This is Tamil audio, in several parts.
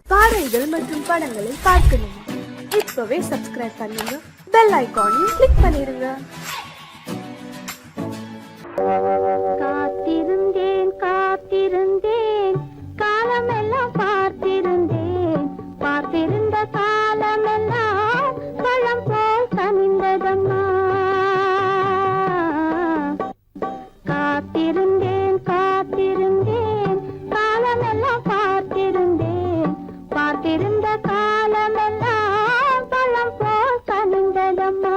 பாடல்கள் மற்றும் படங்களை பார்க்கணுமா? இப்பவே சப்ஸ்கிரைப் பண்ணுங்க, பெல் ஐகானையும் கிளிக் பண்ணிருங்க. காத்திருந்தேன் காத்திருந்தேன் காலமெல்லாம் பார்த்திருந்தேன், பார்த்திருந்த காலமெல்லாம் பழம் போல் கனிந்ததம்மா. காத்திருந்தேன் காத்திருந்தேன் காலமெல்லாம் பார்த்திருந்தேன், பார்த்திருந்த காலமெல்லாம் பழம் போல் கனிந்ததம்மா.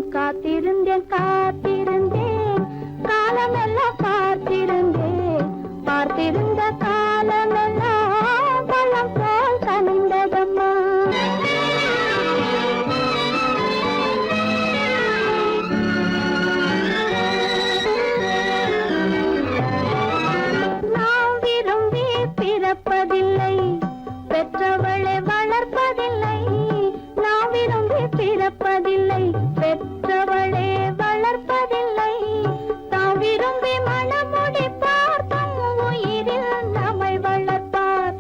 காத்திருந்தேன் காலமெல்லாம் பார்த்திருந்தேன், பார்த்திருந்த காலமெல்லாம் பழம் போல் கனிந்ததம்மா. நாம் விரும்பி பிறப்பதில்லை, பெற்றவளை வளர்ப்பதில்லை. நாம் விரும்பி பிறப்பதில்லை, பெற்றவளே வளர்ப்பதில்லை. தாம் விரும்பி மனமுடிப்பார், தம் உயிரில் நம்மை வளர்ப்பார்.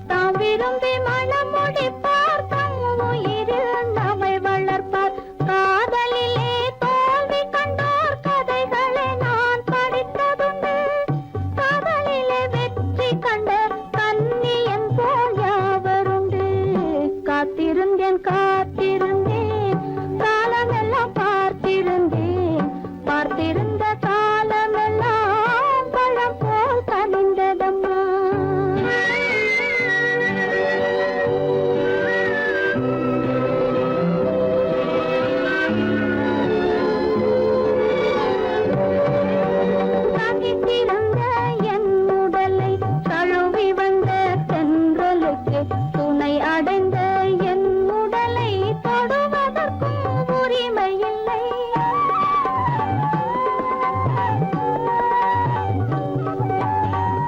தாம் விரும்பி மனமுடிப்பார், தம் உயிரில் நம்மை வளர்ப்பார். காதலிலே தோல்வி கண்டோர் கதைகளை நான் படித்ததுண்டு. காதலிலே வெற்றி கண்ட கன்னியன் போல் யாவருண்டு. காத்திருந்தேன் காத்திருந்தேன் காலமெல்லாம் பார்த்திருந்தேன், பார்த்திருந்த காலமெல்லாம் பழம் போல் கனிந்ததம்மா. தகித்திருந்த என் உடலை தழுவி வந்த தென்றலுக்கு துணை அடைந்த என் உடலை தொடுவதற்கும் உரிமை இல்லை.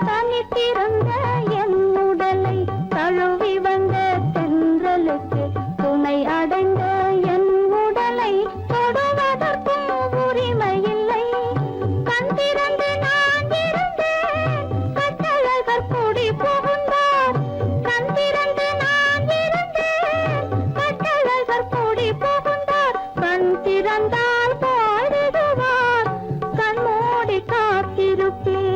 தனித்திருந்த என் உடலை தழுவி வந்த தென்றலுக்கு துணை அடைந்த என் உடலை தொடுவதற்கும் உரிமை இல்லை. கண் திறந்து நான் இருந்தேன், கட்டழகர் குடி புகுந்தார். கண் திறந்து நான் இருந்தேன், கட்டழகர் குடி புகுந்தார். கண் திறந்தால் பாடுவார், கண் மூடி காத்திருப்பேன்.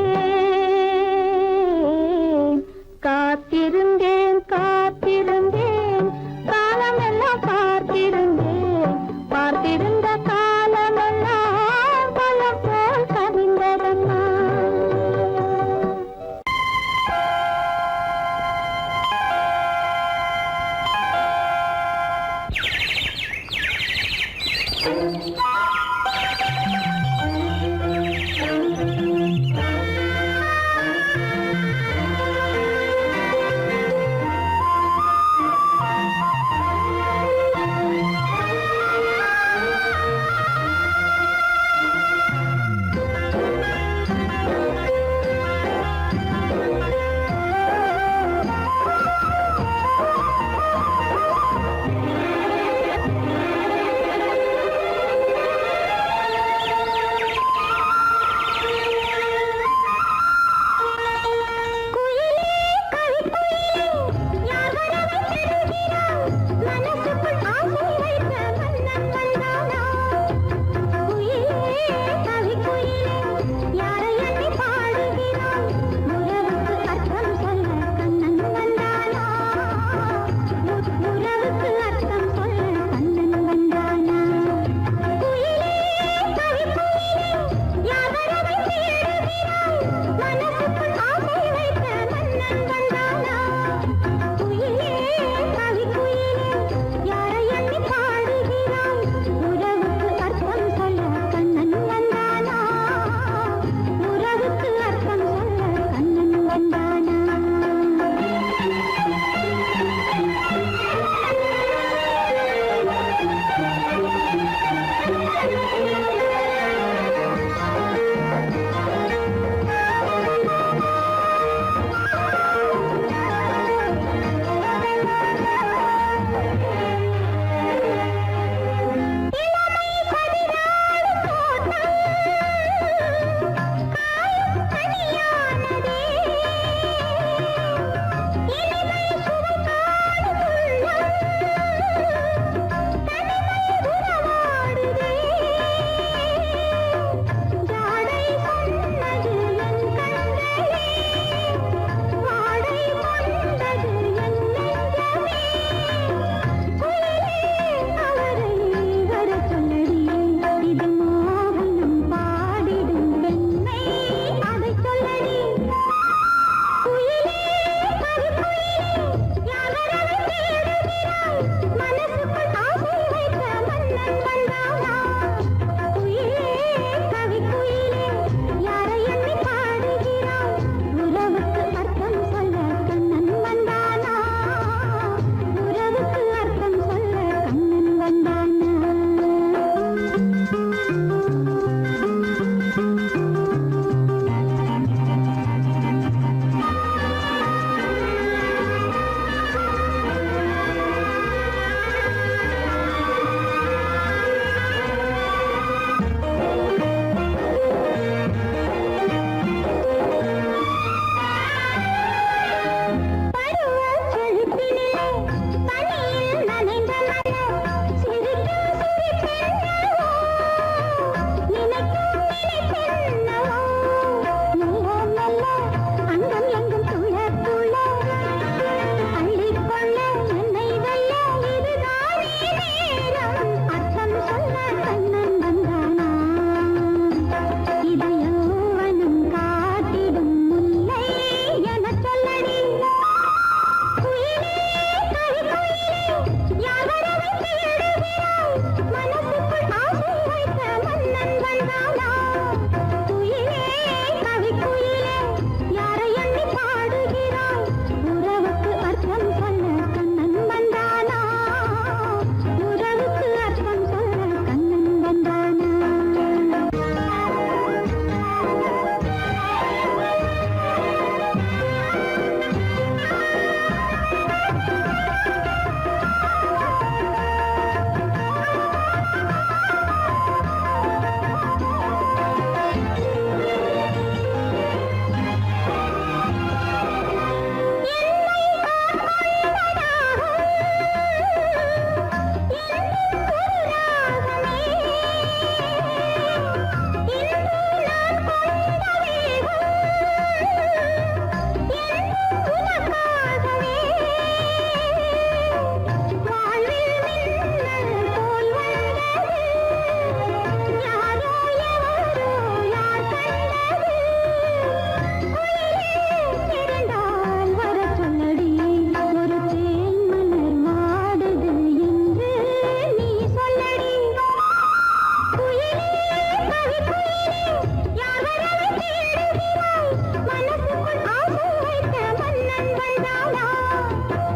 வந்தானா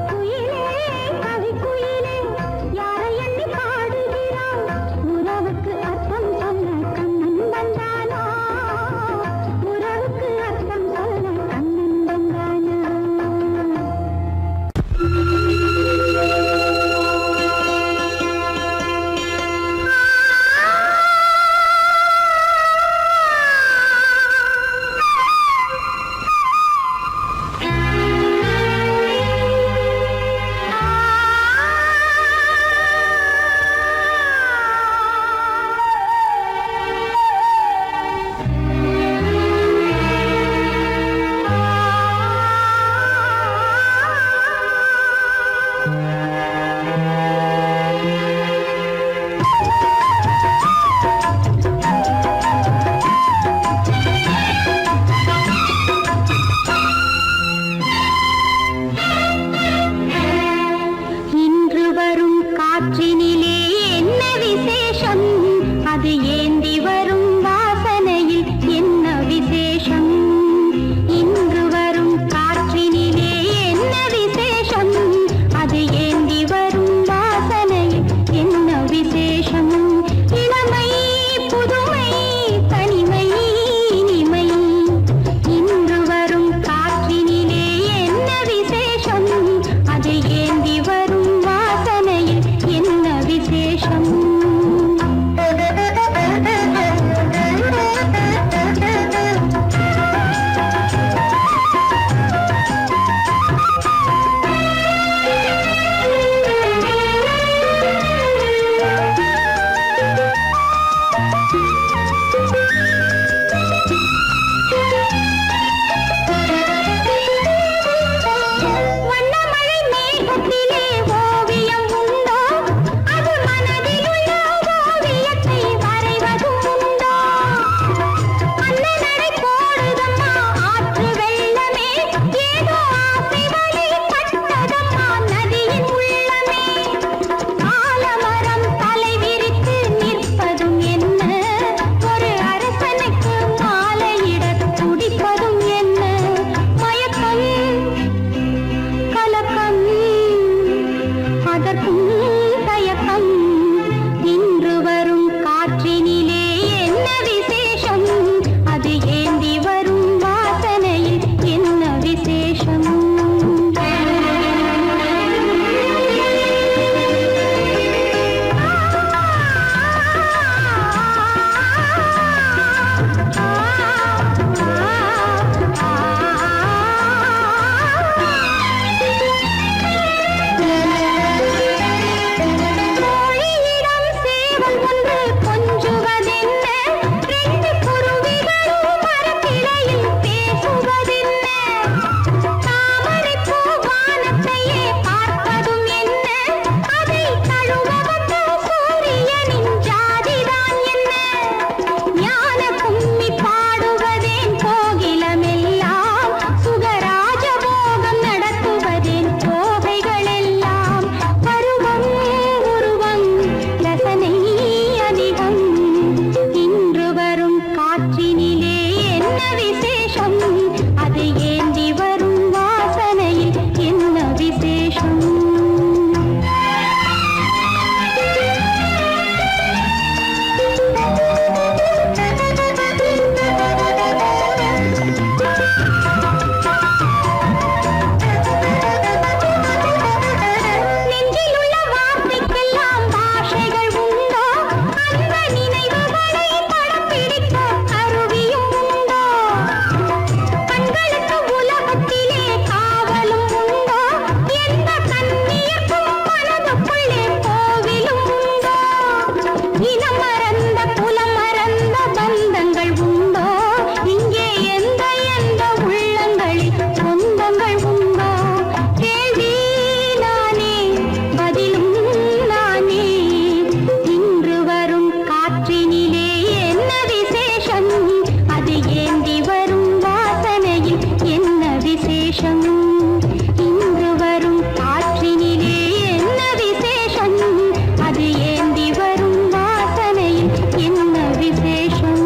குயிலே கவி குயிலே யாரை எண்ணி பாடுகிறான் உறவுக்கு அர்த்தம் சொல்ல கண்ணன் வந்தானா உறவுக்கு அர்த்தம் சொல்ல கண்ணன் வந்தானா இன்று வரும் காற்றினிலே என்ன விசேஷம் அது ஏந்தி வரும் வாசனையில் என்ன விசேஷம் இன்று வரும் காற்றினிலே என்ன விசேஷம் அது ஏந்தி வரும் வாசனையில் என்ன விசேஷம் இளமை புதுமை தனிமை இனிமை இன்று வரும் காற்றினிலே என்ன விசேஷம் அது ஏந்தி வரும் வாசனையில் என்ன விசேஷம் வண்ணமழை மேகத்திலே ஓவியம் உண்டோ அது மனதிலுள்ள ஓவியத்தை வரைவதும் உண்டோ அன்னநடை போடுதம்மா ஆற்று வெள்ளமே ஏதோ ஆசை வழி பட்டதம்மா நதியின் உள்ளமே ஆலமரம் தலை விரித்து நிற்பதும் என்ன ஒரு அரசனுக்கு மாலையிடத் துடிப்பதும் என்ன மயக்கம் கலக்கம் அதற்கும் தயக்கம் இன்று வரும் காற்றினிலே என்ன விசேஷம் அது ஏந்தி வரும் வாசனையில் என்ன விசேஷம் கோழியிடம் சேவல் ஒன்று கொஞ்சுவதென்ன ரெண்டு குருவிகளும் மரக்கிளையில் பேசுவதென்ன தாமரைப்பூ வானத்தையே பார்ப்பதும் என்ன அதை தழுவ வந்த சூரியனின் ஜாதிதான் என்ன ஞான கும்மி பாடுவதேன் கோகிலமெல்லாம் சுகராஜ போகம் நடத்துவதேன் கோகைகளெல்லாம் பருவம் உருவம் ரசனை அதிகம் இன்று வரும் காற்றினிலே என்ன விசேஷம் அது ஏந்தி வரும் வாசனையில் என்ன விசேஷம் நெஞ்சிலுள்ள வார்த்தைக்கெல்லாம் பாஷைகள் உண்டோ அந்த நினைவுகளை படம் பிடிக்க கருவியும் உண்டோ கண்களுக்கு உலகத்திலே காவலும் உண்டோ எந்த கண்ணியர்க்கும் மனதுக்குள்ளே கோவிலும் உண்டோ இனம் மறந்த குலம் மறந்த பந்தங்கள் உண்டோ இங்கே எந்த எந்த உள்ளங்களில் சொந்தங்கள் உண்டோ கேள்வி நானே பதிலும் நானே இன்று வரும் காற்றினிலே என்ன விசேஷம் அது ஏந்தி வரும் வாசனையில் என்ன விசேஷம் இன்று வரும் காற்றினிலே என்ன விசேஷம் அது ஏந்தி வரும் வாசனையில் என்ன விசேஷம்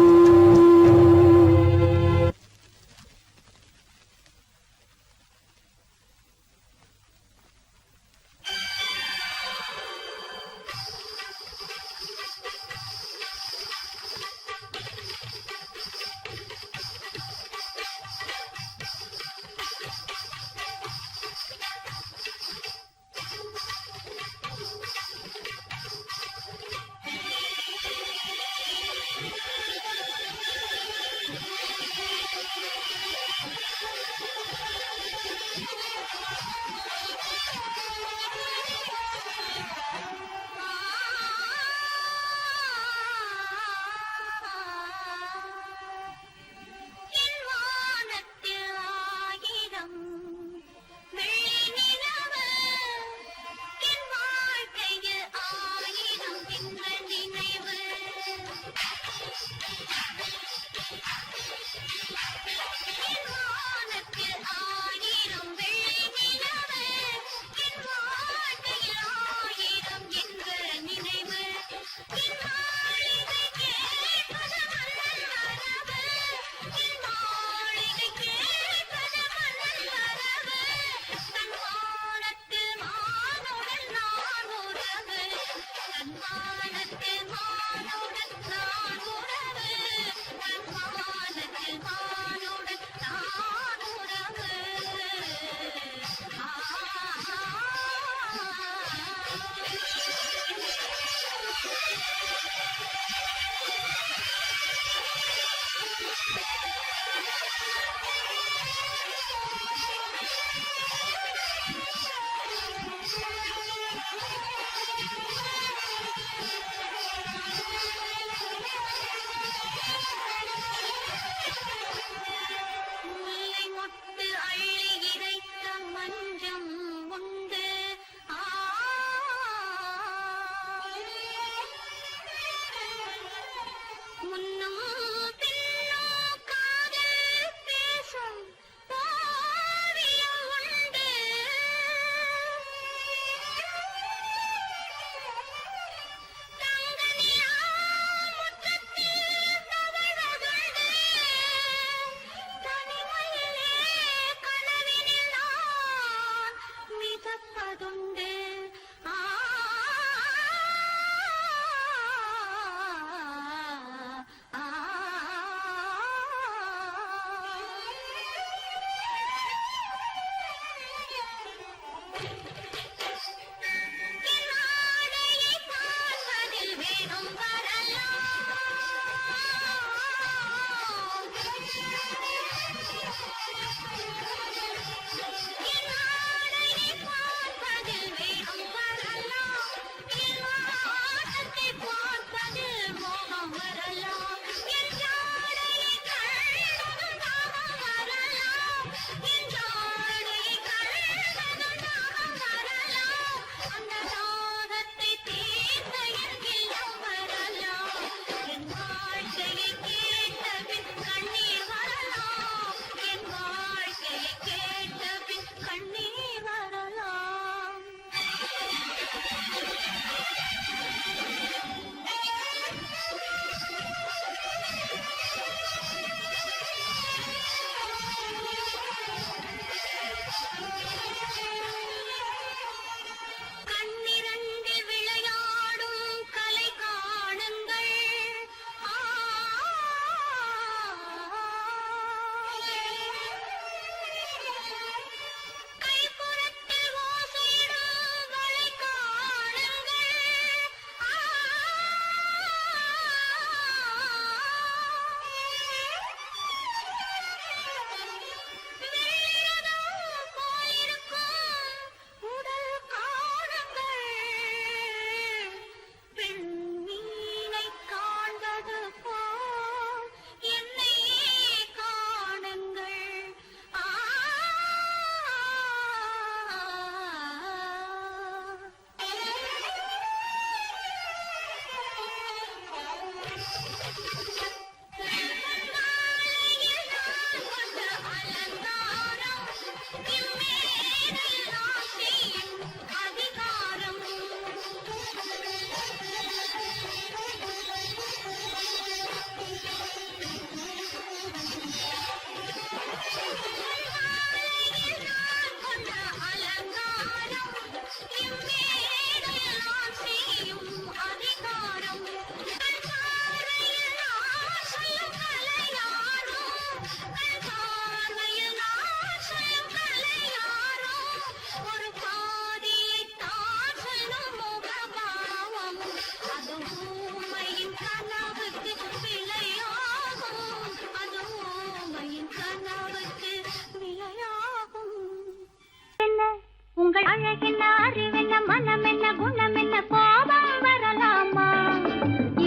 உங்கள் அழகென்ன அறிவென்ன மனம் என்ன குணம் என்ன கோபம் வரலாமா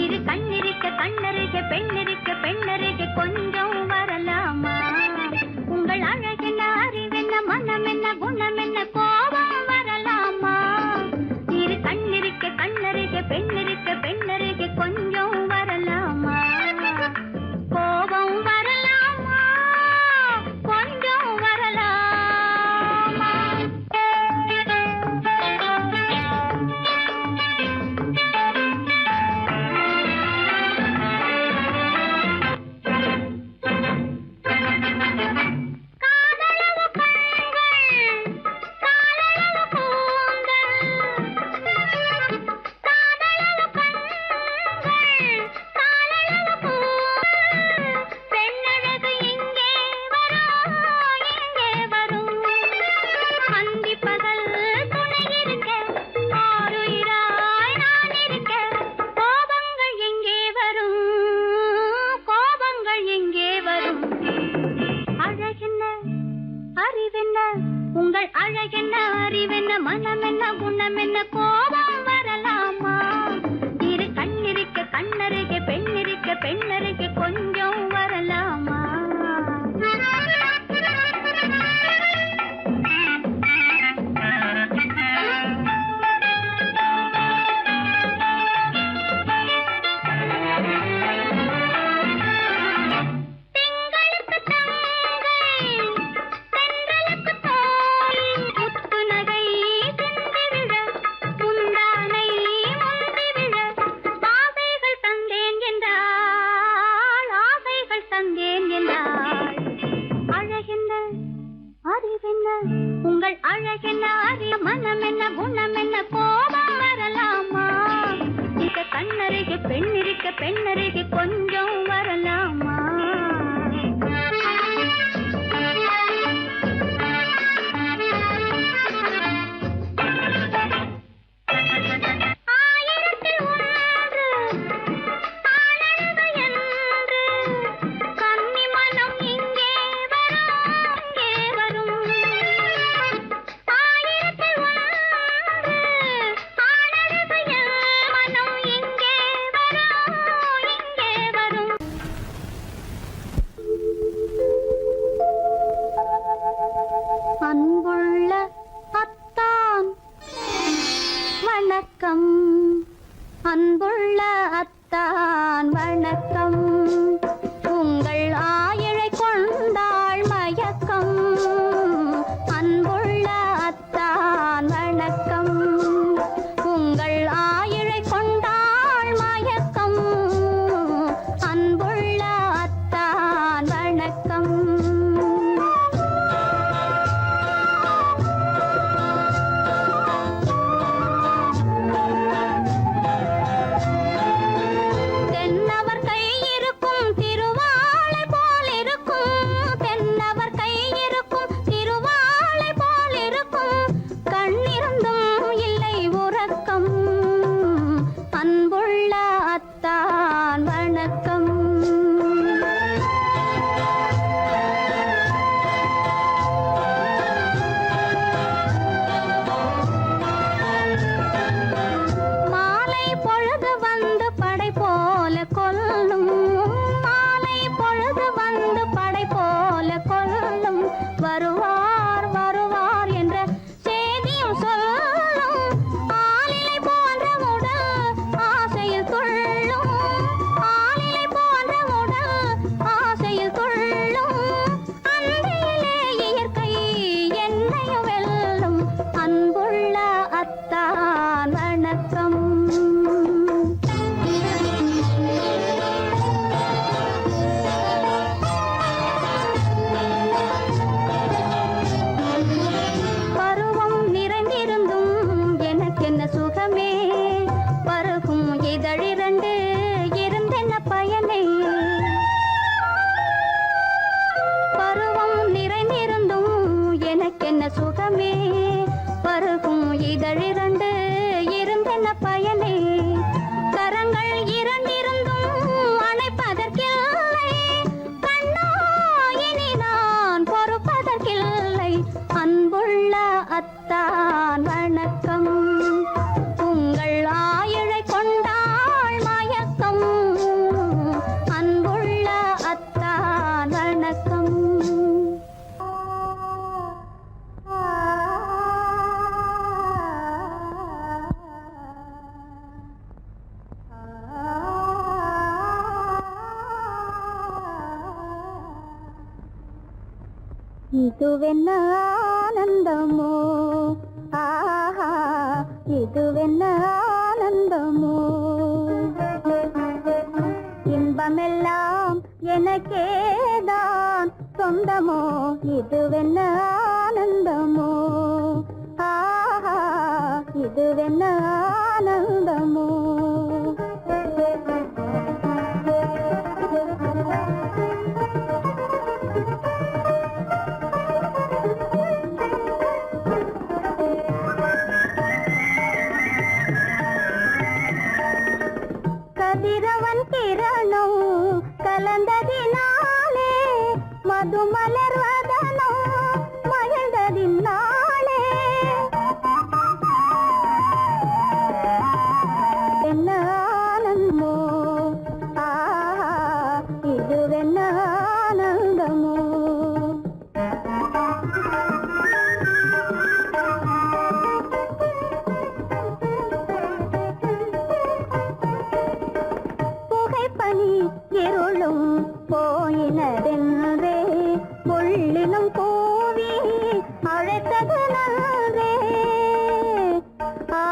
இரு கண்ணிருக்க கண்ணருக பெண்ணிருக்க பெண்ணருக கொஞ்சம் வரலாமா உங்கள் அழகென்ன அறிவென்ன மனம் என்ன குணம் என்ன கோபம் வரலாமா இரு கண்ணிருக்க கண்ணருக பெண்ணிருக்க பெண்ணருக கொஞ்சம் வரலாமா கோபம் வரலாமா கொஞ்சம் வரலாமா உங்கள் அழகென்ன அறிவென்ன மனம் என்ன குணம் என்ன கோபம் வரலாமா இரு கண்ணிருக்க கண்ணருக பெண்ணிருக்க பெண்ணருக கொஞ்சம் வரலாமா உங்கள் அழகென்ன அறி மனம் என்ன குணம் என்ன கோபம் வரலாமா இந்த கண்ணருக பெண்ணிருக்க பெண்ணருக கொஞ்சம் வரலாமா அன்புள்ள அத்தான் வணக்கம் அன்புள்ள அத்தான் வணக்கம் உங்கள் ஆயிழை கொண்டாள் மயக்கம் அன்புள்ள அத்தான் வணக்கம் உங்கள் ஆயிழை கொண்டாள் மயக்கம் அன்புள்ள அத்தான் வணக்கம் வருவார் வருவார் என்ற செய்தியும் சொல்லும் ஆளிலை போன்ற உடல் ஆசையில் துள்ளும் ஆளிலை போன்ற உடல் ஆசையில் துள்ளும் அன்றையிலே இயற்கை என்னையும் வெல்லும் அன்புள்ள அத்தான் வணக்கம் சுகமே பருகும் இதழிரண்டு இருந்தென்ன பயனே கரங்கள் இரண்டிருந்தும் அணைப்பதற்கில்லை கண்ணோ இனி நான் பொறுப்பதற்கில்லை அன்புள்ள அத்தான் இதுவென்ன ஆனந்தமோ, ஆஹா இதுவென்ன ஆனந்தமோ. இன்பமெல்லாம் எனக்கேதான் சொந்தமோ, இதுவென்ன ஆனந்தமோ, ஆஹா இதுவென்ன ஆனந்தமோ. கதிரவன் கிரணம் கலந்ததினாலே மது மலர்வதனோ மகிழ்ந்ததினாலே என்ன ஆனந்தமோ, ஆஹா இதுவென்ன ஆனந்தமோ. புகைப்பனி இருளும் போயினதென்றே புள்ளினும் கூவி அழைத்தது நன்றே. ஆ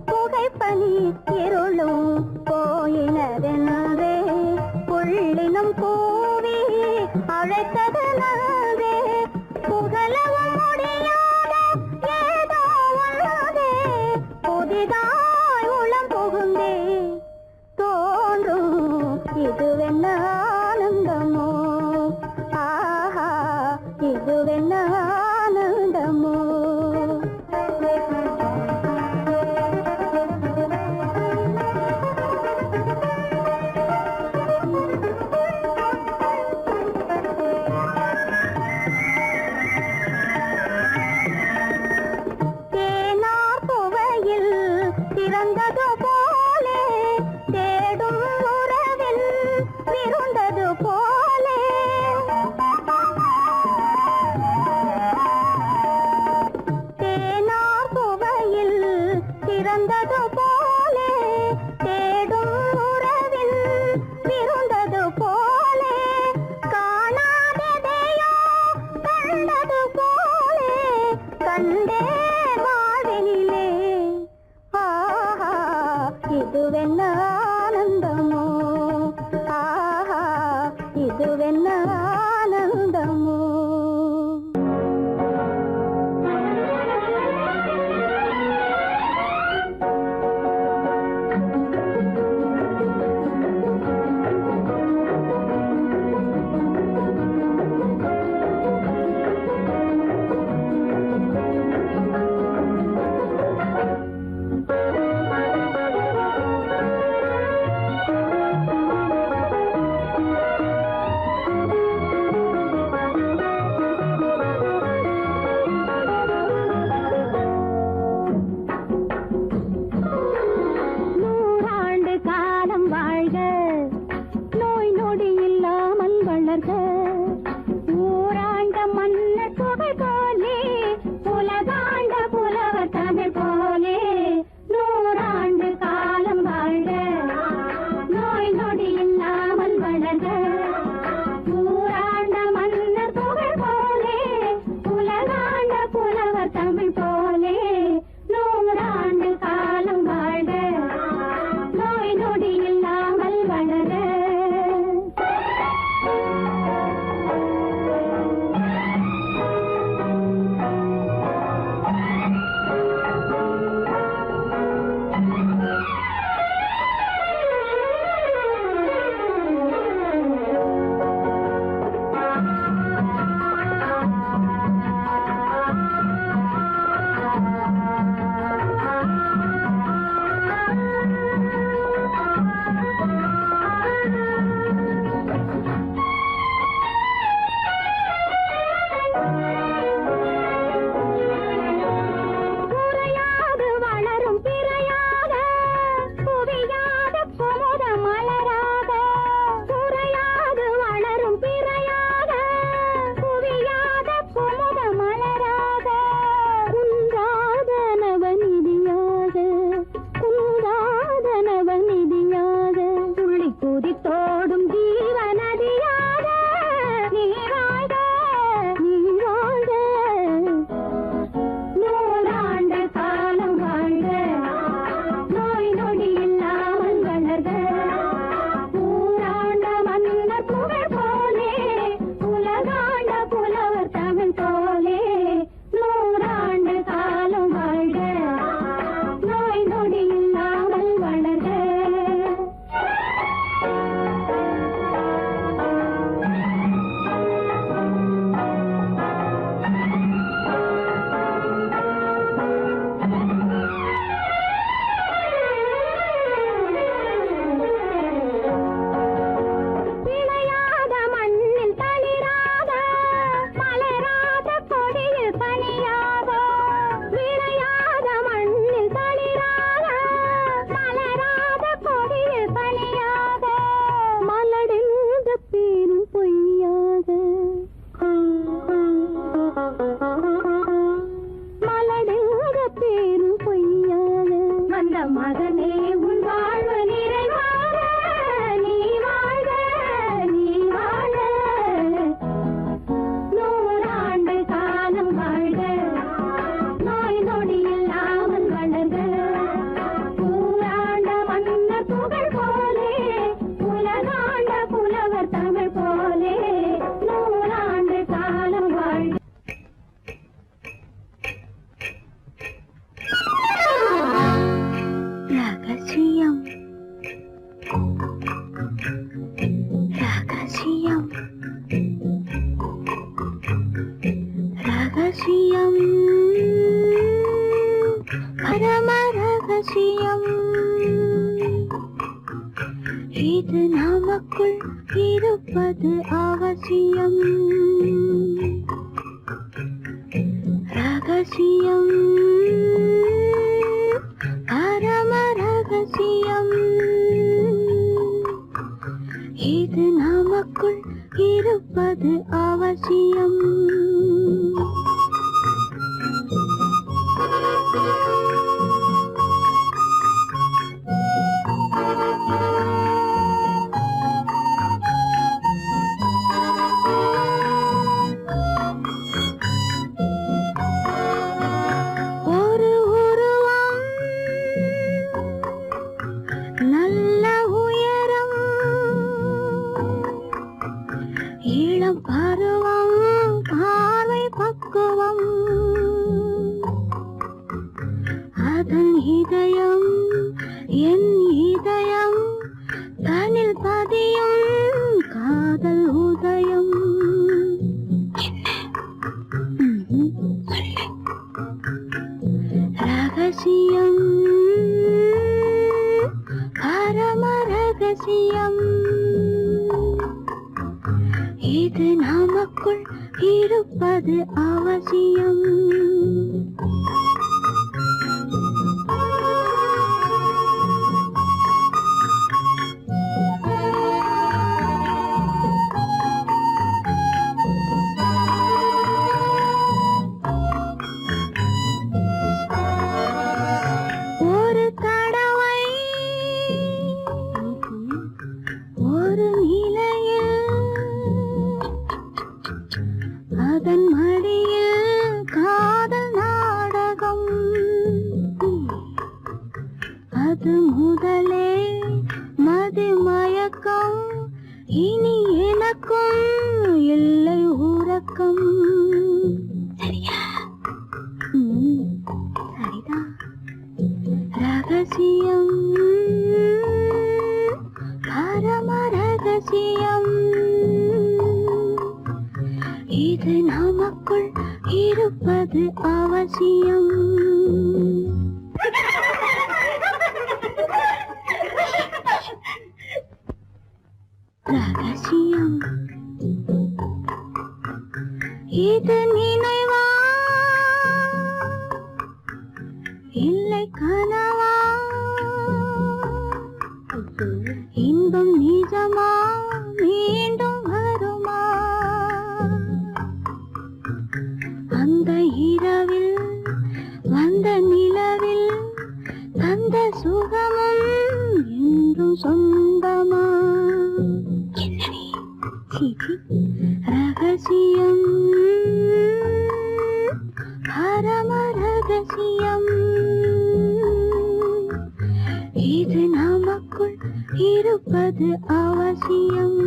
புகைப்பனி இருளும் போயினதென்றே புள்ளினும் கூவி அழைத்தது நன்றே. புகழவும் முடியாத ஏதோ உள்ளதே, புதிதாய் உளம் புகுந்தே தோன்றும் இதுவென்ன ஆனந்தமோ, ஆஹா இதுவென்ன ஆனந்தமோ. தேனார் புவையில் திறந்தது போலே தேடும் உறவில் விருந்தது போலே. தேனார் புவையில் திறந்தது போலே தேடும் உறவில் விருந்தது போலே. காணாததையோ கண்டது போலே கண்டே வாழ்வினிலே, ஆஹா இதுவென்ன ஆனந்தமோ, ஆஹா இதுவென்ன ஆனந்தமோ. மகனே உன் வாழ்வு நிறைவாக நீ வாழ நீ வாழ நூறாண்டு காலம் வாழ்க நோய் நொடி இல்லாமல் வளர்க ஊராண்ட மன்னர் புகழ் போலே உலகாண்ட புலவர் தமிழ் போலே நூறாண்டு காலம் வாழ்க. ரகசியம் ரகசியம் ரகசியம் பரம ரகசியம் இது நமக்குள் இருப்பது அவசியம் ரகசியம் பரம ரகசியம் இது நமக்குள் இருப்பது அவசியம் ஒரு உருவம் நல்ல உயரம் இளம் பருவம் பார்வை பக்குவம் அதன் இதயம் என் இதயம் தனில் பதியும் காதல் உதயம் ரகசியம் பரம ரகசியம் இது நமக்குள் இருப்பது அவசியம் ஒரு தடவை ஒரு நிலையில் அதன் மடியில் காதல் நாடகம் அது முதலே மதிமயக்கம் இனி எனக்கும் இல்லை உறக்கம் சரியா சரிதான் ரகசியம் பரம ரகசியம் இது நமக்குள் இருப்பது அவசியம் ரகசியம் இது நினைவா இல்லை கனவா இன்பம் நிஜமா மீண்டும் வருமா அந்த இரவில் வந்த நிலவில் தந்த சுகமும் என்றும் சொந்தமா ரகசியம் பரம ரகசியம் இது நமக்குள் இருப்பது அவசியம்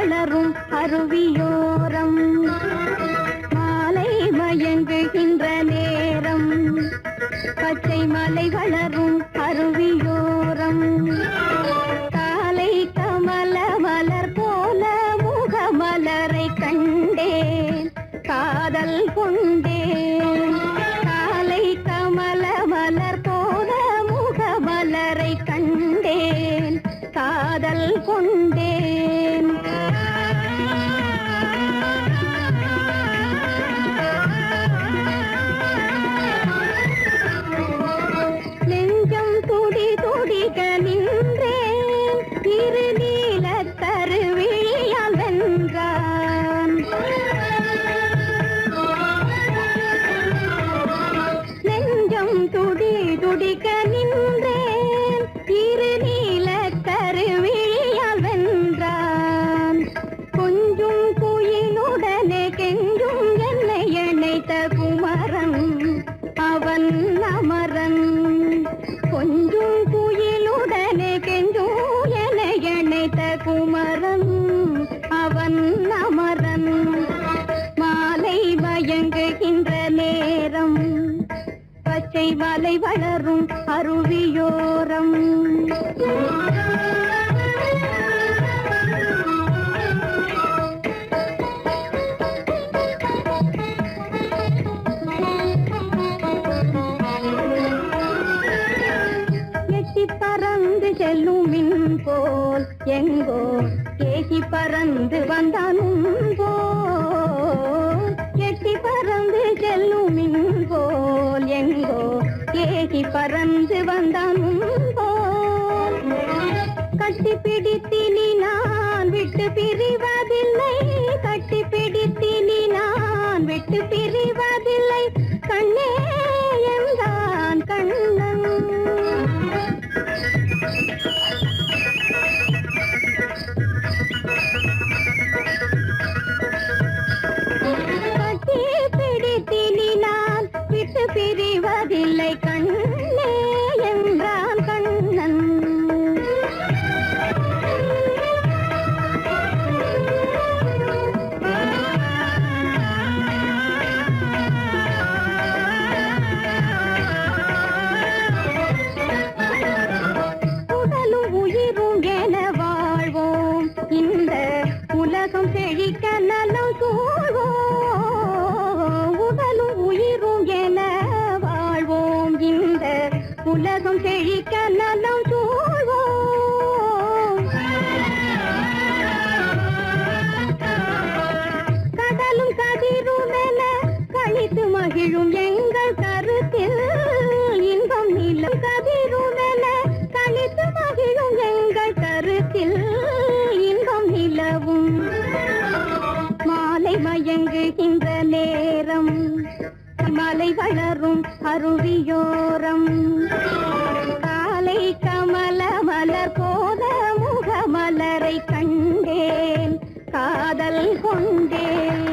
வளரும் அருவியோரம் மாலை மயங்குகின்ற நேரம் பச்சை மலை வளரும் அருவியோரம் காலை கமல மலர் போல முகமலரை கண்டேன் காதல் கொண்டேன் காலை கமல மலர் போல முகமலரை கண்டேன் காதல் கொண்டேன் நெஞ்சம் துடி துடிக்க நின்றேன் இரு நீல கருவிழியால் வென்றான் நெஞ்சம் துடி துடிக்க நின்றேன் இரு நீல கருவிழியால் வென்றான் கொஞ்சும் குயிலுடனே கெஞ்சும் என்னை இணைத்த குமரன் அவன் அமரன் கொஞ்சும் குயிலுடனே கெஞ்சும் என்னை இணைத்த குமரன் அவன் அமரன் மாலை மயங்குகின்ற நேரம் பச்சை மலை வளரும் அருவியோரம் எட்டி பறந்து செல்லும் மின் போல் எங்கோ கேசி பறந்து வந்தானும் போல் எட்டி பறந்து செல்லும் மின் போல் எங்கோ கேசி பறந்து வந்தானும் போல் கட்டி பிடித்தினி நான் விட்டு பிரிவதில்லை கட்டி பிடித்தினி நான் விட்டு பிரிவதில்லை கண்ணே என்றான் கண்ணன் கட்டி பிடித்தினி நான் விட்டு பிரிவதில்லை கண்ணே என்றான் கண்ணன் உடலும் உயிரும் என வாழ்வோம் இந்த உலகம் செழிக்க நலம் சூழ்வோம் உடலும் உயிரும் என வாழ்வோம் இந்த உலகம் செழிக்க நலம் சூழ்வோம் கடலும் கதிரும் என கழித்து மகிழும் எங்கள் கருத்தில் இன்பம் நிலம் கதிரும் என கழித்து மகிழும் எங்கள் கருத்தில் இன்பம் நிலவும் மாலை மயங்குகின்ற நேரம் மலை வளரும் அருவியோரம் காலை கமல மலர் போல முகமலரை கண்டேன் காதல் கொண்டேன்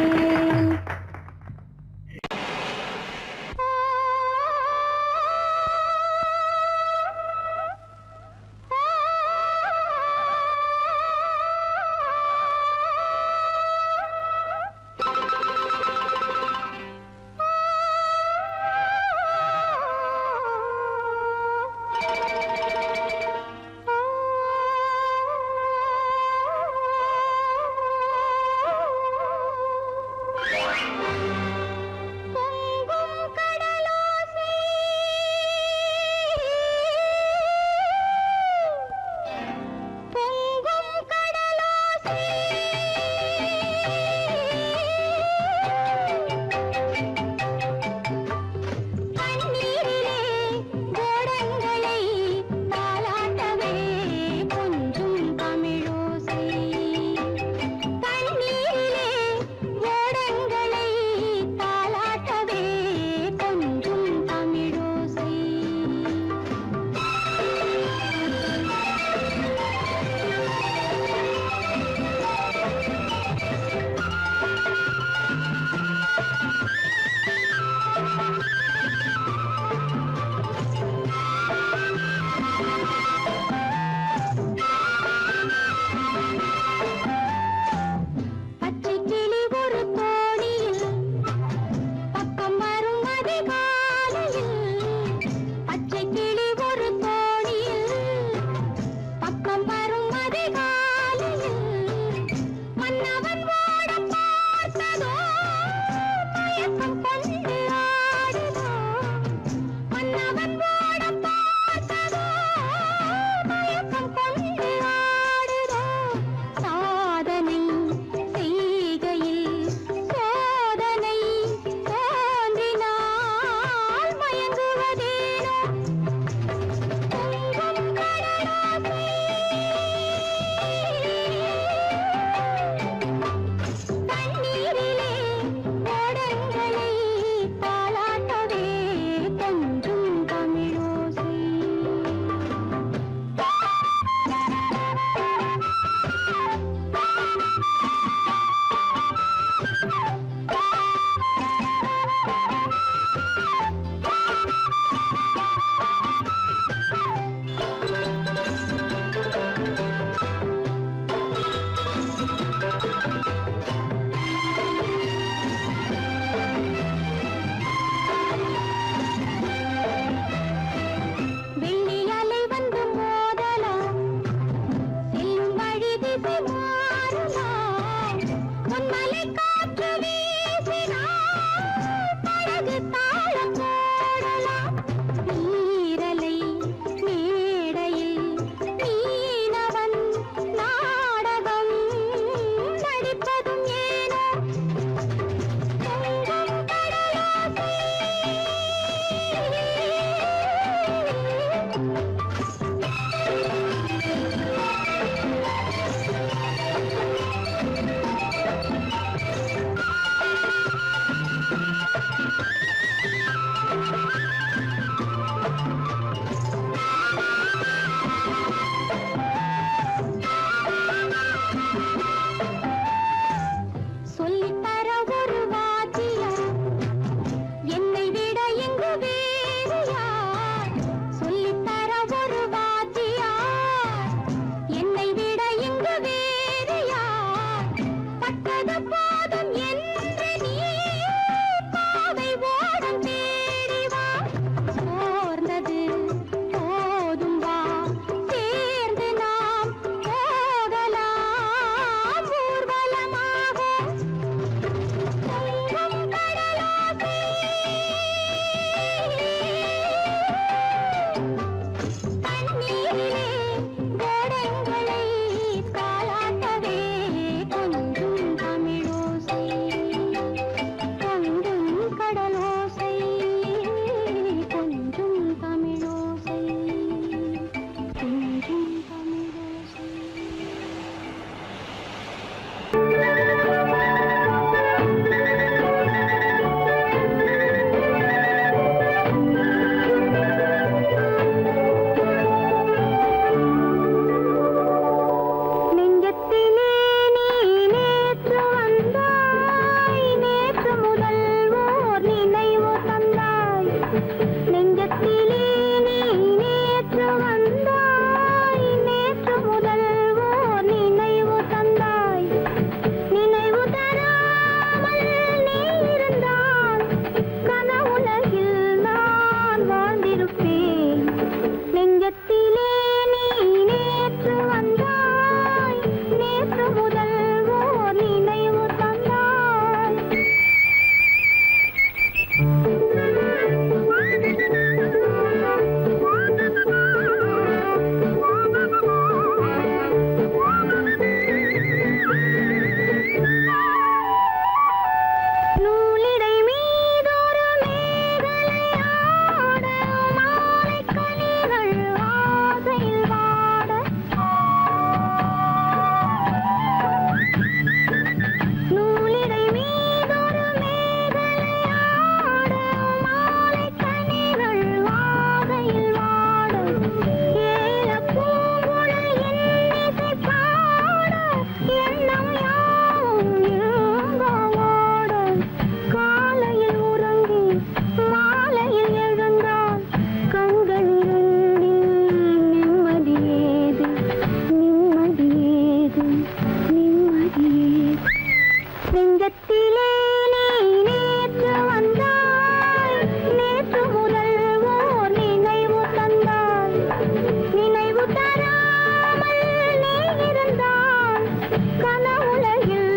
மன்னவன் ஓட பார்த்ததோ மயக்கம் கொண்டு ஆடுதோ மன்னவன் ஓட பார்த்ததோ மயக்கம் கொண்டு ஆடுதோ சாதனை செய்கையில் சோதனை தோன்றினால் மயங்குவதேனோ பொங்கும் கடலாசை தண்ணீரிலே ஓடங்களை தாலாட்டவே கொஞ்சும் தமிழோசை வெள்ளி அலை வந்து மோதலாம் செல்லும் வழி திசை மாறலாம் பொன்மலை காற்று வீசினால் படகு தாளம் போடலாம் நீரலை மேடையில் மீனவன் நாடகம் நடிப்பதும் ஏனோ பொங்கும் கடலாசை சொல்லித்தர ஒரு வாத்தியார் என்னை விட எங்கு வேறு யார் சொல்லித்தர ஒரு வாத்தியார் என்னை விட எங்கு வேறு யார் பட்டது போதும் என்று நீ பாவை ஓடம் தேடி வா சோர்ந்தது போதும் வா சேர்ந்து நாம் போகலாம் ஊர்வலமாக பொங்கும் கடலாசை தண்ணீரிலே ஓடங்களை தாலாட்டவே கொஞ்சும் தமிழோசை பொங்கும் கடலோசை கொஞ்சும் தமிழோசை கொஞ்சும் தமிழோசை நெஞ்சத்திலே நீ நேற்று வந்தாய் நேற்று முதல் ஓர் நினைவு தந்தாய் நெஞ்சத்திலே நீ நேற்று வந்தாய் நேற்று முதல் ஓர் நினைவு தந்தாய் நினைவு தராமல் நீ இருந்தால் கனவுலகில் நான் வாழ்ந்திருப்பேன் நெஞ்சத்திலே நீ நேற்று வந்தாய் நேற்று முதல் ஓர் நினைவு தந்தாய் நூலிடை மீதொரு மேகலையாட மாலைக் கனிகள் ஆசையில் வாட நூலிடை மீதொரு மேகலையாட மாலைக் கனிகள் ஆசையில் வாட ஏலப் பூங்குழல் இன்னிசை பாட எண்ணம் யாவும் ஏங்காவோட காலையில் உறங்கி மாலையில் எழுந்தால் கண்கள் இரண்டில் நிம்மதியேது நிம்மதியேது நிம்மதியேது நெஞ்சத்திலே நீ நேற்று வந்தாய் நேற்று முதல் ஓர் நினைவு தந்தாய் நினைவு தராமல் நீ இருந்தால் கனவுலகில்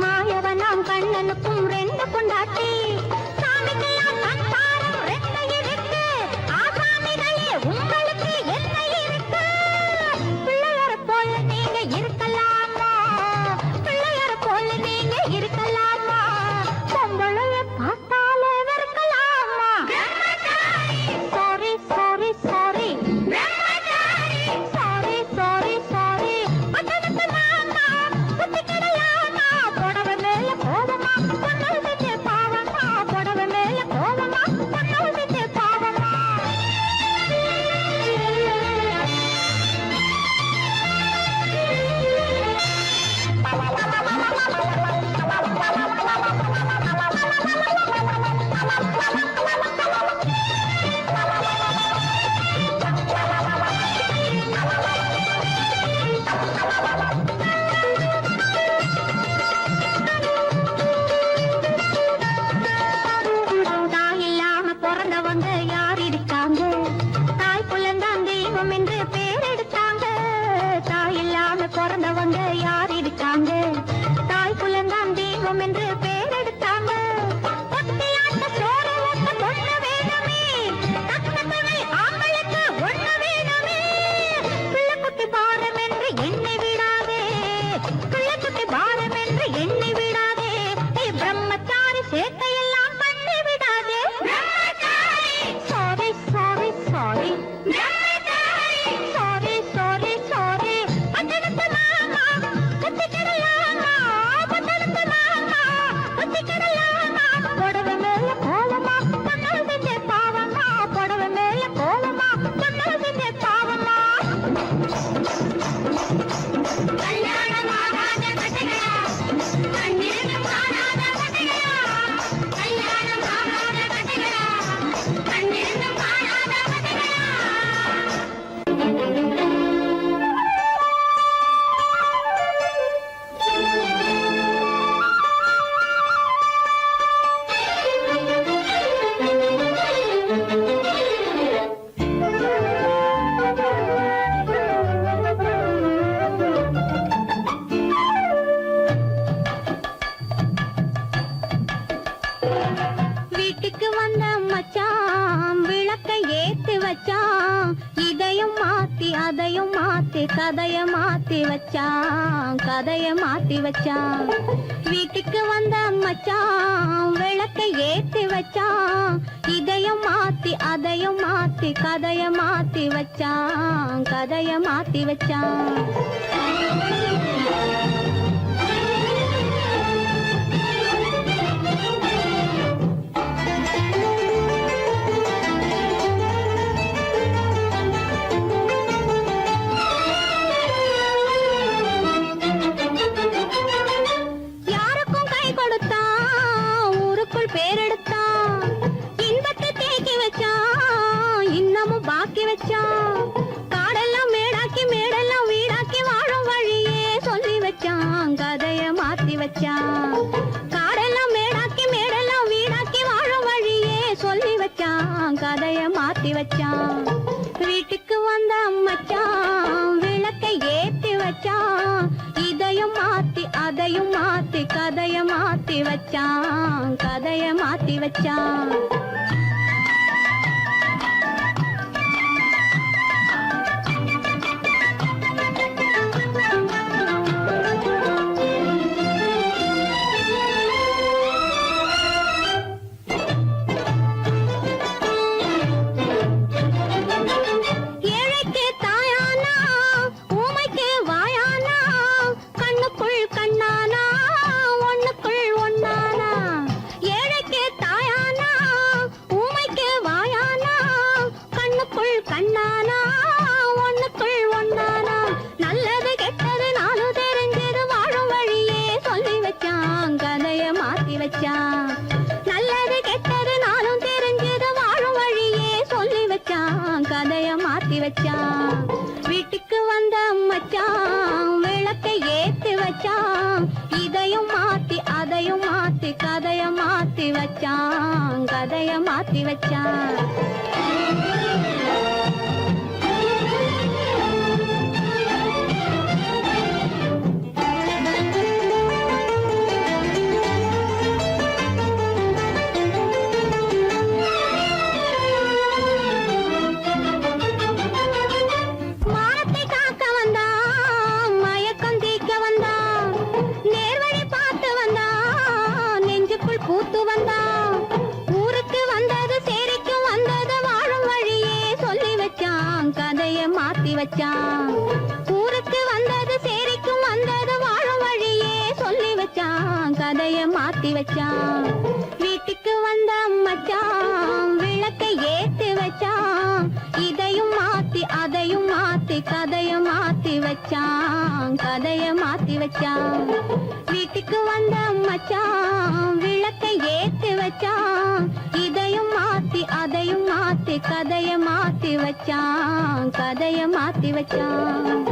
மாயவனாம் கண்ணனுக்கும் ரெண்டு பொண்டாட்டி சாமிக்கெல்லாம் சம்சாரம் ரெண்டு இருக்கு ஆசாமிகளே உங்களுக்கு என்ன இருக்கு பிள்ளையார போல நீங்க இருக்கலாமா பிள்ளையார போல நீங்க இருக்கலாமா பொம்பளைய பார்த்தாலே வெறுக்கலாமா sorry sorry sorry sorry sorry sorry பட்டணத்து மாமா புத்தி கிடையாமா புடவை மேல கோவமா பொண்ணு செஞ்ச பாவமா புடவை மேல கோவமா பொண்ணு செஞ்ச பாவமா தாய் இல்லாம பிறந்தவங்க யார் இருக்காங்க தாய் புள்ளந்தான் தெய்வம் என்று பேர் எடுத்தாங்க தாய் இல்லாம பிறந்தவங்க யார் இருக்காங்க தாய் புள்ளந்தான் தெய்வம் என்று பேர் எடுத்தாங்க ஒத்தையாட்ட சோறு ஊட்ட பொண்ணு வேணுமே தக்கத்தவை ஆம்பளுக்கு ஒண்ணு வேணுமே பிள்ளை குட்டி பாரம் என்று எண்ணி விடாதே பிள்ளை குட்டி பாரம் என்று எண்ணி விடாதே பிரம்மச்சாரி சேட்டையெல்லாம் பண்ணி விடாதே sorry sorry sorry sorry sorry sorry பட்டணத்து மாமா புத்தி கிடையாமா பட்டணத்து மாமா புத்தி கிடையாமா புடவை மேல கோலமா பொண்ணு செஞ்ச பாவமா புடவை மேல கோலமா பொண்ணு செஞ்ச பாவமா கல்யாணமாகாத கட்டைகளா கண்ணீரும் காணாத கட்டைகளா கல்யாணமாகாத கட்டைகளா கண்ணீரும் காணாத கட்டைகளா வீட்டுக்கு வந்த மச்சான் விளக்க ஏத்தி வச்சான் இதையும் மாத்தி அதையும் மாத்தி கதைய மாத்தி வச்சான் கதைய மாத்தி வச்சான் வீட்டுக்கு வந்த மச்சான் விளக்க ஏத்தி வச்சான் இதையும் மாத்தி அதையும் மாத்தி கதைய மாத்தி வச்சான் கதைய மாத்தி வச்சான் யாருக்கும் கை கொடுத்தான் ஊருக்குள் பேரெடுத்தான் இன்பத்தை தேக்கி வச்சான் இன்னமும் பாக்கி வச்சான் காடெல்லாம் மேடாக்கி மேடெல்லாம் வீடாக்கி வாழும் வழியே சொல்லி வச்சான் கதைய மாத்தி வச்சான் காடெல்லாம் மேடாக்கி மேடெல்லாம் வீடாக்கி வாழும் வழியே சொல்லி வச்சான் கதைய மாத்தி வச்சான் வீட்டுக்கு வந்த மச்சான் விளக்கை ஏத்தி வச்சான் இதையும் மாத்தி அதையும் மாத்தி கதைய மாத்தி வச்சான் கதைய மாத்தி வச்சான் ஏழைக்கு தாயானா ஊமைக்கு வாயானா கண்ணுக்குள் கண்ணானா ஒண்ணுக்குள் ஒண்ணானா ஏழைக்கு தாயானா ஊமைக்கு வாயானா கண்ணுக்குள் கண்ணானா ஒண்ணுக்குள் ஒண்ணானா நல்லது கெட்டது நானும் தெரிஞ்சது வாழும் வழியே சொல்லி வச்சான் கதைய மாத்தி வச்சான் நல்லது கெட்டது நானும் தெரிஞ்சது வாழும் வழியே சொல்லி வச்சான் கதைய மாத்தி வச்சான் வீட்டுக்கு வந்த மச்சான் விளக்கை ஏத்தி வச்சான் இதையும் மாத்தி அதையும் மாத்தி கதைய மாத்தி வச்சான் கதைய மாத்தி வச்சான் வச்சான் கதைய மாத்தி வச்சான் வீட்டுக்கு வந்த மச்சான் விளக்கை ஏத்தி வச்சான் இதையும் மாத்தி அதையும் மாத்தி கதைய மாத்தி வச்சான் கதைய மாத்தி வச்சான் வீட்டுக்கு வந்த மச்சான் விளக்கை ஏத்தி வச்சான் இதையும் மாத்தி அதையும் மாத்தி கதைய மாத்தி வச்சான் கதைய மாத்தி வச்சான்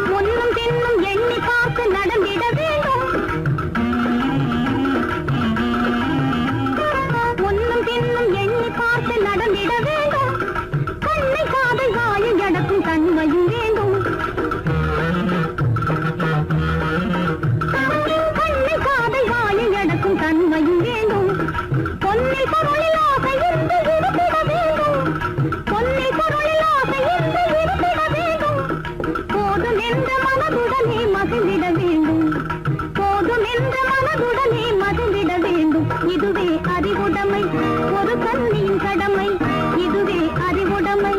முன்னும் பின்னும் மகிழ்ந்திட வேண்டும். போதும் என்ற மனதுடனே மகிழ்ந்திட வேண்டும். இதுவே அறிவுடைமை, ஒரு கன்னியின் கடமை. இதுவே அறிவுடைமை.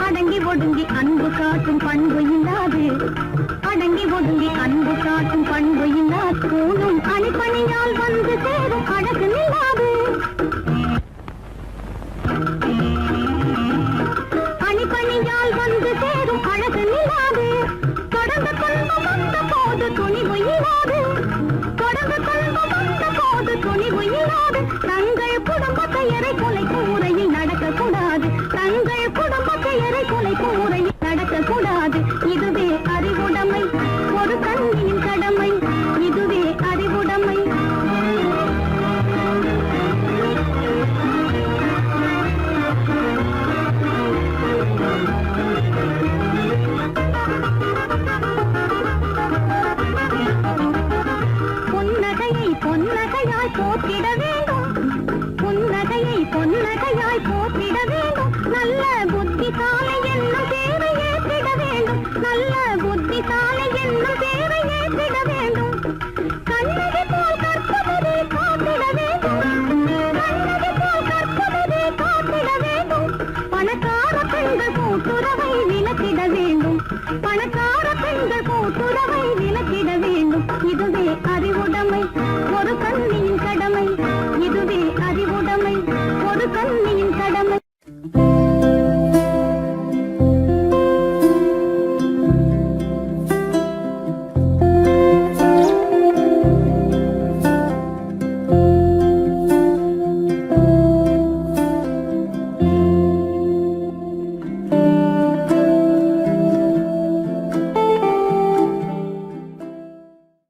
அடங்கி ஒடுங்கி அன்பு காட்டும் பண்பு இல்லாது, அடங்கி ஒடுங்கி அன்பு காட்டும் பண்பு இல்லாது, பூணும் அணிப்பணியால் வந்து சேரும் அழகு நில்லாது. அணிப்பணியால் வந்து சேரும் அழகு நில்லாது. தொடர்ந்து துன்பம் வந்த போது துணிவு இல்லாது, தொடர்ந்து துன்பம் வந்த போது துணிவு இல்லாது. தங்கள் குடும்ப பெயரை குலைக்கும் முறையில் நடக்கக்கூடாது. தங்கள் குடும்ப பெயரை குலைக்கும் முறையில் நடக்கக்கூடாது. இதுவே அறிவுடைமை, ஒரு கன்னியின் கடமை. இதுவே அறிவுடைமை. புன்னகையை பொன்னகையாய் போற்றிட வேண்டும். புன்னகையை பொன்னகையாய் போற்றிட வேண்டும். நல்ல புத்திசாலை என்னும் பேரை ஏற்றிட வேண்டும். நல்ல புத்திசாலை என்னும் பேரை ஏற்றிட வேண்டும். கண்ணகி போல் கற்பவரே காத்திட வேண்டும். கண்ணகி போல் கற்பவரே காத்திட வேண்டும். பணக்கார பெண்கள் கூட்டுறவை விலக்கிட வேண்டும். பணக்கார பெண்கள் கூட்டுறவை விலக்கிட வேண்டும். இதுவே அறிவுடைமை, ஒரு கன்னியின் கடமை. இதுவே அறிவுடைமை, ஒரு கன்னி